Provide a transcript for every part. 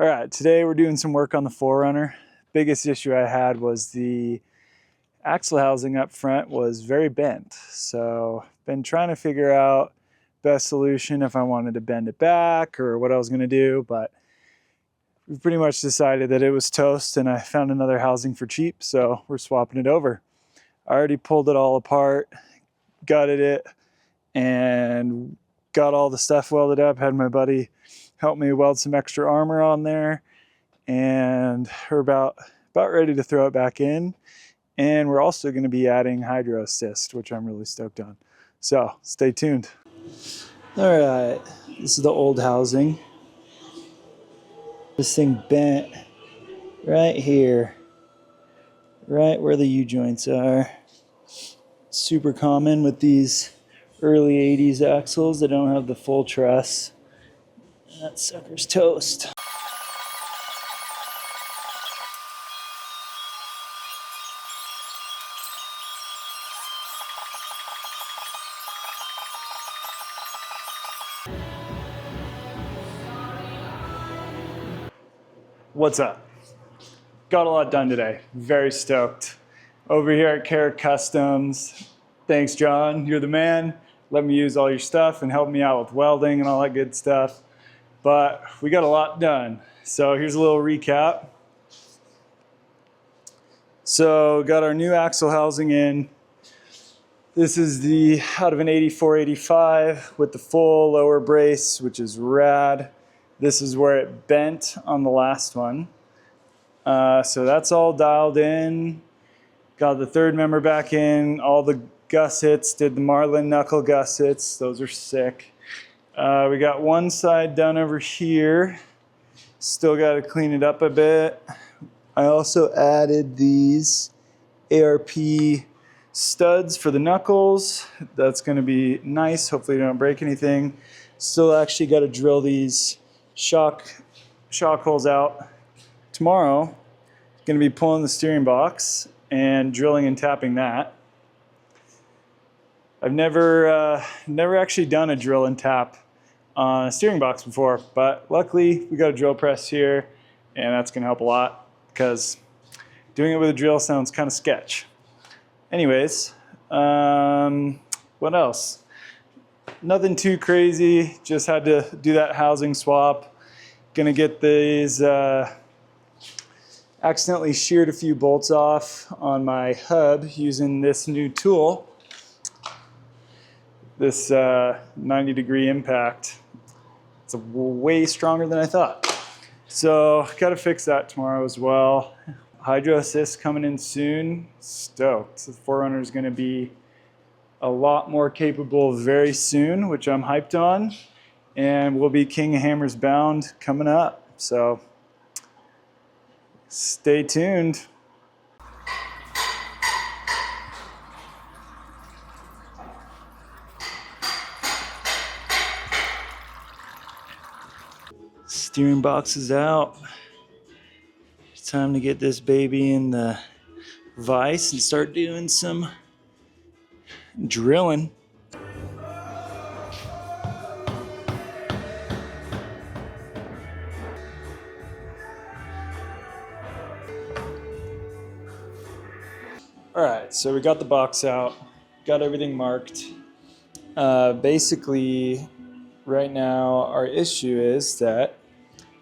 All right, today we're doing some work on the 4Runner. Biggest issue I had was the axle housing up front was very bent. So been trying to figure out best solution if I wanted to bend it back or what I was gonna do, but we pretty much decided that it was toast and I found another housing for cheap, so we're swapping it over. I already pulled it all apart, gutted it, and got all the stuff welded up, had my buddy help me weld some extra armor on there, and we're about ready to throw it back in. And we're also going to be adding Hydro Assist, which I'm really stoked on. So stay tuned. All right, this is the old housing. This thing bent right here, right where the U-joints are. Super common with these early 80s axles that don't have the full truss. That sucker's toast. What's up? Got a lot done today. Very stoked. Over here at KOH Customs. Thanks, John. You're the man. Let me use all your stuff and help me out with welding and all that good stuff. But we got a lot done. So here's a little recap. So got our new axle housing in. This is the out of an 84-85 with the full lower brace, which is rad. This is where it bent on the last one. So that's all dialed in. Got the third member back in, all the gussets, did the Marlin knuckle gussets. Those are sick. We got one side done over here. Still got to clean it up a bit. I also added these ARP studs for the knuckles. That's going to be nice. Hopefully you don't break anything. Still actually got to drill these shock holes out. Tomorrow, going to be pulling the steering box and drilling and tapping that. I've never actually done a drill and tap on a steering box before, but luckily we got a drill press here, and that's going to help a lot because doing it with a drill sounds kind of sketch. Anyways, what else? Nothing too crazy, just had to do that housing swap. Gonna get these, accidentally sheared a few bolts off on my hub using this new tool. This 90-degree impact. It's way stronger than I thought. So gotta fix that tomorrow as well. Hydro Assist coming in soon. Stoked. The 4Runner is gonna be a lot more capable very soon, which I'm hyped on. And we'll be King of Hammers bound coming up. So stay tuned. Steering box is out. It's time to get this baby in the vise and start doing some drilling. All right, so we got the box out, got everything marked. Basically, right now our issue is that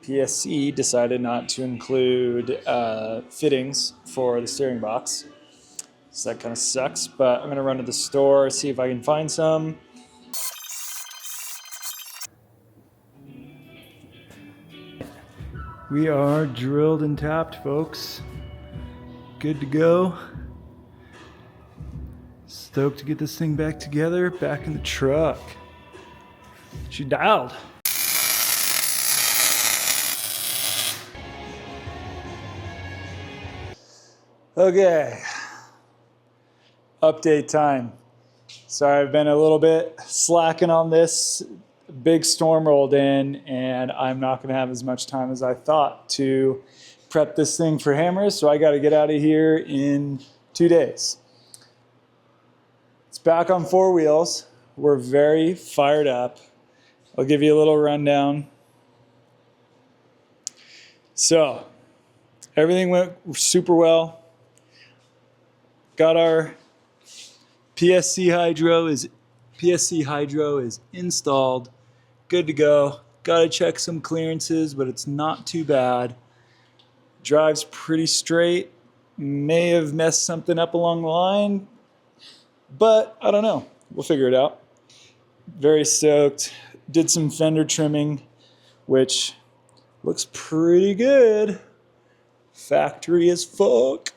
PSC decided not to include fittings for the steering box. So that kind of sucks, but I'm gonna run to the store, see if I can find some. We are drilled and tapped, folks. Good to go. Stoked to get this thing back together, back in the truck. She dialed. Okay, update time. Sorry, I've been a little bit slacking on this. Big storm rolled in and I'm not gonna have as much time as I thought to prep this thing for hammers, so I gotta get out of here in 2 days. It's back on 4 wheels. We're very fired up. I'll give you a little rundown. So everything went super well. Got our PSC Hydro is installed, good to go. Got to check some clearances, but it's not too bad. Drives pretty straight. May have messed something up along the line, but I don't know. We'll figure it out. Very stoked. Did some fender trimming, which looks pretty good. Factory as fuck.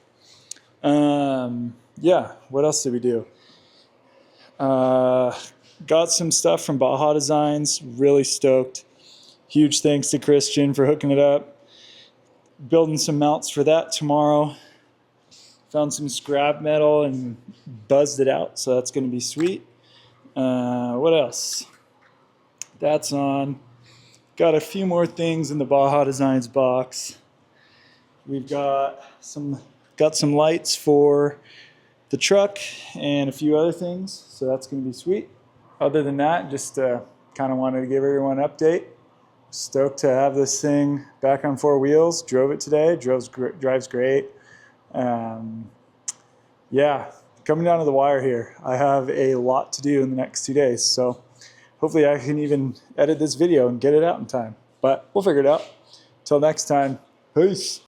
Yeah, what else did we do? Got some stuff from Baja Designs. Really stoked. Huge thanks to Christian for hooking it up. Building some mounts for that tomorrow. Found some scrap metal and buzzed it out, so that's going to be sweet. What else? That's on. Got a few more things in the Baja Designs box. We've got some lights for the truck and a few other things, so that's going to be sweet. Other than that, just kind of wanted to give everyone an update. Stoked to have this thing back on 4 wheels. Drove it today. Drives great. Yeah, coming down to the wire here. I have a lot to do in the next 2 days, so hopefully I can even edit this video and get it out in time. But we'll figure it out. Till next time, peace.